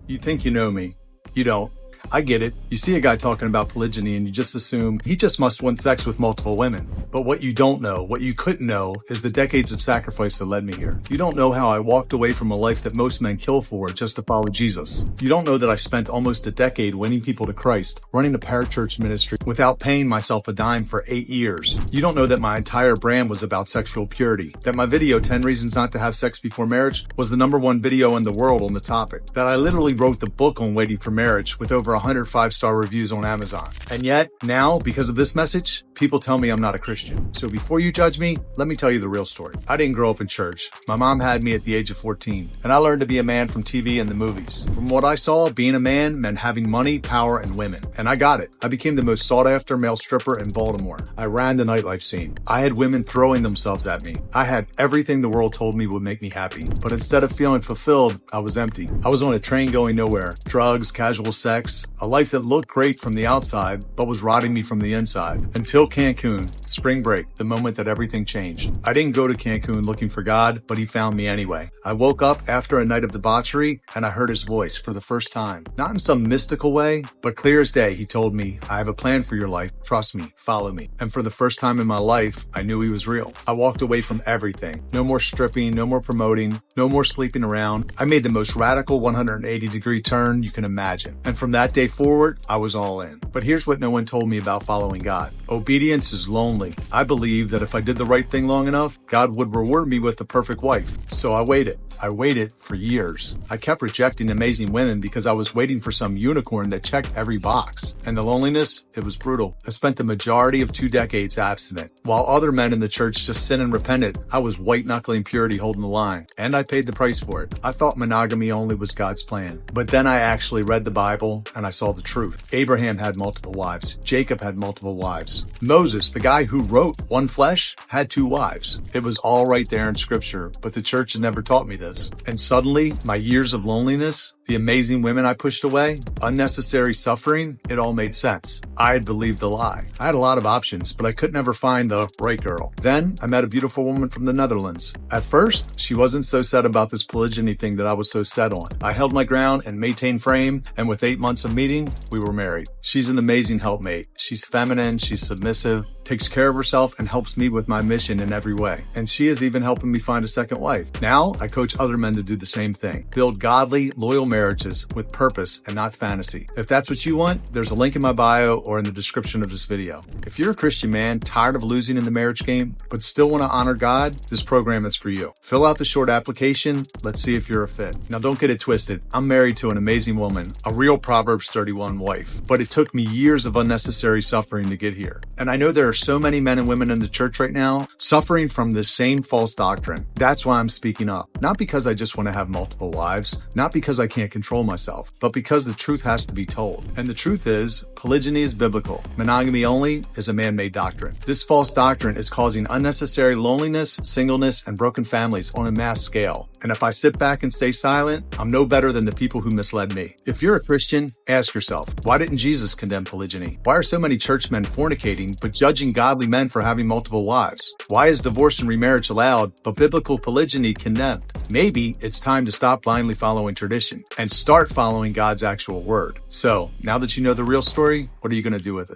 You think you know me. You don't. I get it. You see a guy talking about polygyny and you just assume he just must want sex with multiple women. But what you don't know, what you couldn't know, is the decades of sacrifice that led me here. You don't know how I walked away from a life that most men kill for just to follow Jesus. You don't know that I spent almost a decade winning people to Christ, running a parachurch ministry without paying myself a dime for 8 years. You don't know that my entire brand was about sexual purity, that my video 10 Reasons Not to Have Sex Before Marriage was the #1 video in the world on the topic, that I literally wrote the book on waiting for marriage with over 100 5-star reviews on Amazon. And yet, now, because of this message, people tell me I'm not a Christian. So before you judge me, let me tell you the real story. I didn't grow up in church. My mom had me at the age of 14, and I learned to be a man from TV and the movies. From what I saw, being a man meant having money, power, and women. And I got it. I became the most sought-after male stripper in Baltimore. I ran the nightlife scene. I had women throwing themselves at me. I had everything the world told me would make me happy. But instead of feeling fulfilled, I was empty. I was on a train going nowhere. Drugs, casual sex, a life that looked great from the outside, but was rotting me from the inside. Until Cancun, spring break, the moment that everything changed. I didn't go to Cancun looking for God, but he found me anyway. I woke up after a night of debauchery, and I heard his voice for the first time. Not in some mystical way, but clear as day, he told me, I have a plan for your life. Trust me, follow me. And for the first time in my life, I knew he was real. I walked away from everything. No more stripping, no more promoting, no more sleeping around. I made the most radical 180-degree turn you can imagine. And from that day forward, I was all in. But here's what no one told me about following God. Obedience is lonely. I believed that if I did the right thing long enough, God would reward me with the perfect wife. So I waited. I waited for years. I kept rejecting amazing women because I was waiting for some unicorn that checked every box. And the loneliness, it was brutal. I spent the majority of 2 decades abstinent. While other men in the church just sinned and repented, I was white-knuckling purity holding the line. And I paid the price for it. I thought monogamy only was God's plan. But then I actually read the Bible and I saw the truth. Abraham had multiple wives. Jacob had multiple wives. Moses, the guy who wrote One Flesh, had 2 wives. It was all right there in scripture, but the church had never taught me this. And suddenly, my years of loneliness, the amazing women I pushed away, unnecessary suffering, it all made sense. I had believed the lie. I had a lot of options, but I could never find the right girl. Then I met a beautiful woman from the Netherlands. At first, she wasn't so set about this polygyny thing that I was so set on. I held my ground and maintained frame, and with 8 months of meeting, we were married. She's an amazing helpmate. She's feminine, she's submissive, takes care of herself, and helps me with my mission in every way. And she is even helping me find a second wife. Now, I coach other men to do the same thing. Build godly, loyal marriages with purpose and not fantasy. If that's what you want, there's a link in my bio or in the description of this video. If you're a Christian man tired of losing in the marriage game, but still want to honor God, this program is for you. Fill out the short application. Let's see if you're a fit. Now, don't get it twisted. I'm married to an amazing woman, a real Proverbs 31 wife, but it took me years of unnecessary suffering to get here. And I know there are so many men and women in the church right now suffering from this same false doctrine. That's why I'm speaking up. Not because I just want to have multiple wives, not because I can't control myself, but because the truth has to be told. And the truth is, polygyny is biblical. Monogamy only is a man-made doctrine. This false doctrine is causing unnecessary loneliness, singleness, and broken families on a mass scale. And if I sit back and stay silent, I'm no better than the people who misled me. If you're a Christian, ask yourself, why didn't Jesus condemn polygyny? Why are so many churchmen fornicating but judging godly men for having multiple wives? Why is divorce and remarriage allowed but biblical polygyny condemned? Maybe it's time to stop blindly following tradition and start following God's actual word. So, now that you know the real story, what are you going to do with it?